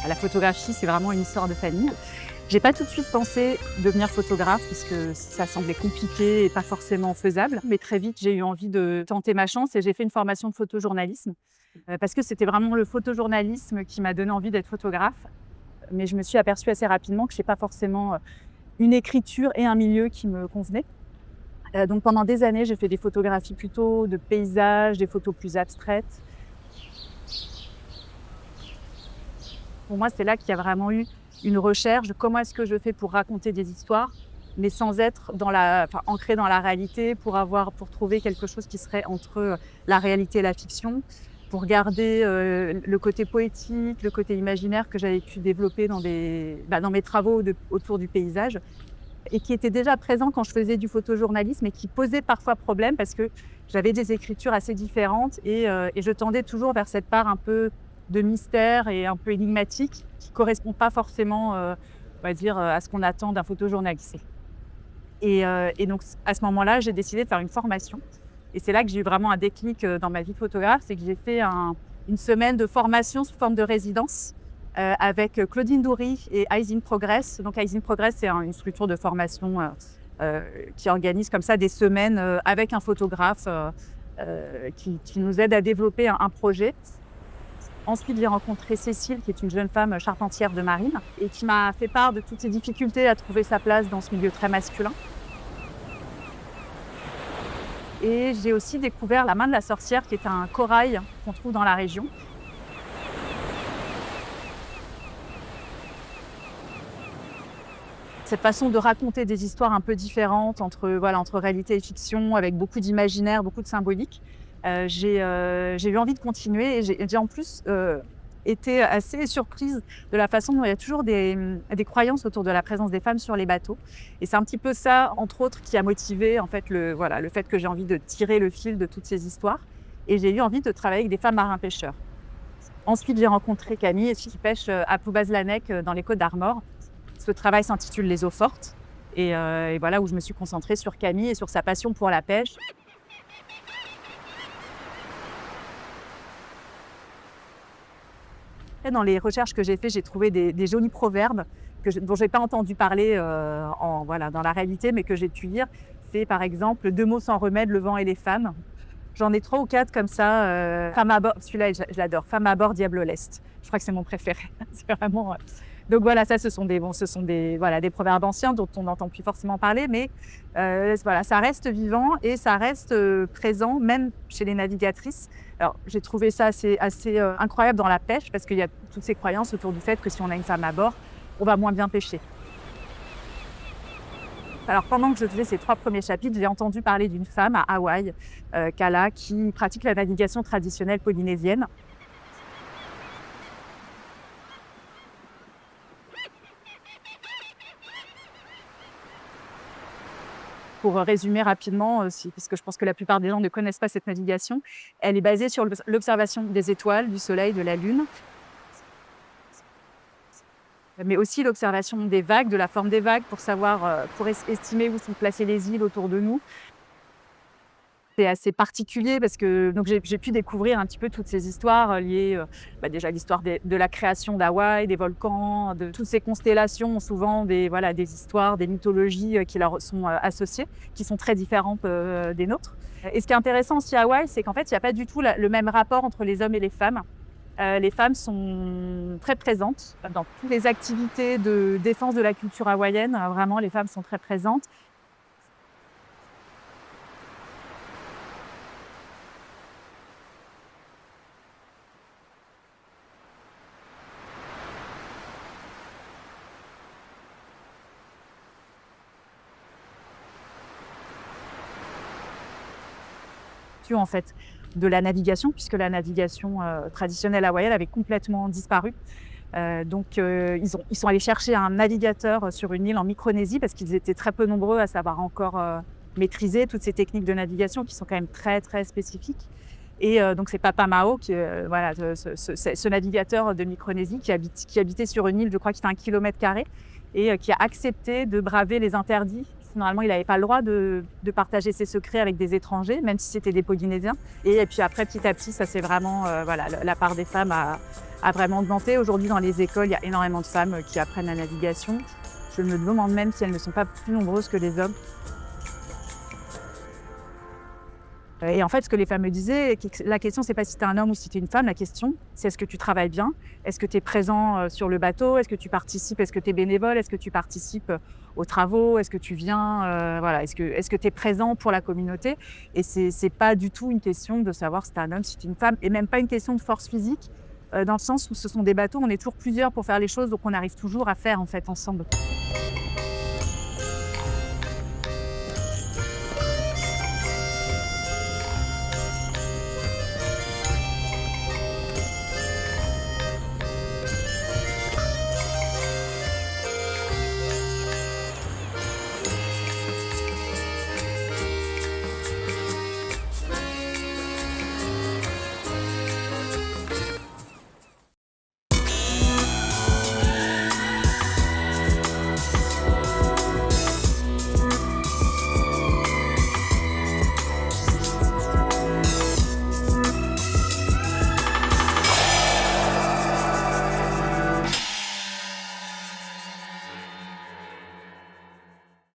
La photographie, c'est vraiment une histoire de famille. J'ai pas tout de suite pensé devenir photographe parce que ça semblait compliqué et pas forcément faisable. Mais très vite, j'ai eu envie de tenter ma chance et j'ai fait une formation de photojournalisme parce que c'était vraiment le photojournalisme qui m'a donné envie d'être photographe. Mais je me suis aperçue assez rapidement que c'est pas forcément une écriture et un milieu qui me convenaient. Donc pendant des années, j'ai fait des photographies plutôt de paysages, des photos plus abstraites. Pour moi, c'est là qu'il y a vraiment eu une recherche de comment est-ce que je fais pour raconter des histoires, mais sans être ancré dans la réalité, pour trouver quelque chose qui serait entre la réalité et la fiction, pour garder le côté poétique, le côté imaginaire que j'avais pu développer dans mes travaux autour du paysage et qui était déjà présent quand je faisais du photojournalisme et qui posait parfois problème parce que j'avais des écritures assez différentes et je tendais toujours vers cette part un peu de mystère et un peu énigmatique qui ne correspond pas forcément on va dire, à ce qu'on attend d'un photojournaliste. Et donc à ce moment-là, j'ai décidé de faire une formation. Et c'est là que j'ai eu vraiment un déclic dans ma vie de photographe, c'est que j'ai fait une semaine de formation sous forme de résidence avec Claudine Doury et Eyes in Progress. Donc Eyes in Progress, c'est une structure de formation qui organise comme ça des semaines avec un photographe qui nous aide à développer un projet. Ensuite, j'ai rencontré Cécile, qui est une jeune femme charpentière de marine et qui m'a fait part de toutes ses difficultés à trouver sa place dans ce milieu très masculin. Et j'ai aussi découvert La Main de la Sorcière, qui est un corail qu'on trouve dans la région. Cette façon de raconter des histoires un peu différentes entre réalité et fiction, avec beaucoup d'imaginaire, beaucoup de symbolique. J'ai eu envie de continuer et j'ai en plus été assez surprise de la façon dont il y a toujours des croyances autour de la présence des femmes sur les bateaux. Et c'est un petit peu ça, entre autres, qui a motivé en fait, le fait que j'ai envie de tirer le fil de toutes ces histoires. Et j'ai eu envie de travailler avec des femmes marins-pêcheurs. Ensuite, j'ai rencontré Camille, qui pêche à Ploubazlanec dans les Côtes d'Armor. Ce travail s'intitule Les eaux fortes. Et voilà où je me suis concentrée sur Camille et sur sa passion pour la pêche. Dans les recherches que j'ai faites, j'ai trouvé des jolis proverbes dont je n'ai pas entendu parler dans la réalité, mais que j'ai pu lire. C'est par exemple « Deux mots sans remède, le vent et les femmes ». J'en ai 3 ou 4 comme ça. Femme à bord, celui-là, je l'adore. Femme à bord, diable leste. Je crois que c'est mon préféré. C'est vraiment... Donc voilà, ça, ce sont des proverbes anciens dont on n'entend plus forcément parler, mais ça reste vivant et ça reste présent, même chez les navigatrices. Alors, j'ai trouvé ça assez incroyable dans la pêche, parce qu'il y a toutes ces croyances autour du fait que si on a une femme à bord, on va moins bien pêcher. Alors, pendant que je faisais ces 3 premiers chapitres, j'ai entendu parler d'une femme à Hawaï, Kala, qui pratique la navigation traditionnelle polynésienne. Pour résumer rapidement, parce que je pense que la plupart des gens ne connaissent pas cette navigation, elle est basée sur l'observation des étoiles, du soleil, de la lune, mais aussi l'observation des vagues, de la forme des vagues, pour estimer où sont placées les îles autour de nous. C'est assez particulier parce que j'ai pu découvrir un petit peu toutes ces histoires liées, déjà l'histoire de la création d'Hawaï, des volcans, de toutes ces constellations, souvent des histoires, des mythologies qui leur sont associées, qui sont très différentes des nôtres. Et ce qui est intéressant aussi à Hawaï, c'est qu'en fait, il n'y a pas du tout le même rapport entre les hommes et les femmes. Les femmes sont très présentes dans toutes les activités de défense de la culture hawaïenne. Vraiment, les femmes sont très présentes. En fait, de la navigation, puisque la navigation traditionnelle hawaïenne avait complètement disparu. Ils sont allés chercher un navigateur sur une île en Micronésie parce qu'ils étaient très peu nombreux à savoir encore maîtriser toutes ces techniques de navigation qui sont quand même très, très spécifiques. Et donc, c'est Papa Mao, ce navigateur de Micronésie qui habitait sur une île, je crois, qui fait 1 km² et qui a accepté de braver les interdits. Normalement, il n'avait pas le droit de partager ses secrets avec des étrangers, même si c'était des Polynésiens. Et puis après, petit à petit, ça c'est vraiment la part des femmes a vraiment augmenté. Aujourd'hui, dans les écoles, il y a énormément de femmes qui apprennent la navigation. Je me demande même si elles ne sont pas plus nombreuses que les hommes. Et en fait, ce que les femmes me disaient, la question, c'est pas si tu es un homme ou si tu es une femme, la question, c'est est-ce que tu travailles bien? Est-ce que tu es présent sur le bateau? Est-ce que tu participes? Est-ce que tu es bénévole? Est-ce que tu participes aux travaux? Est-ce que tu viens? Voilà, est-ce que tu es présent pour la communauté? Et c'est pas du tout une question de savoir si tu es un homme, si tu es une femme, et même pas une question de force physique, dans le sens où ce sont des bateaux, on est toujours plusieurs pour faire les choses, donc on arrive toujours à faire en fait ensemble.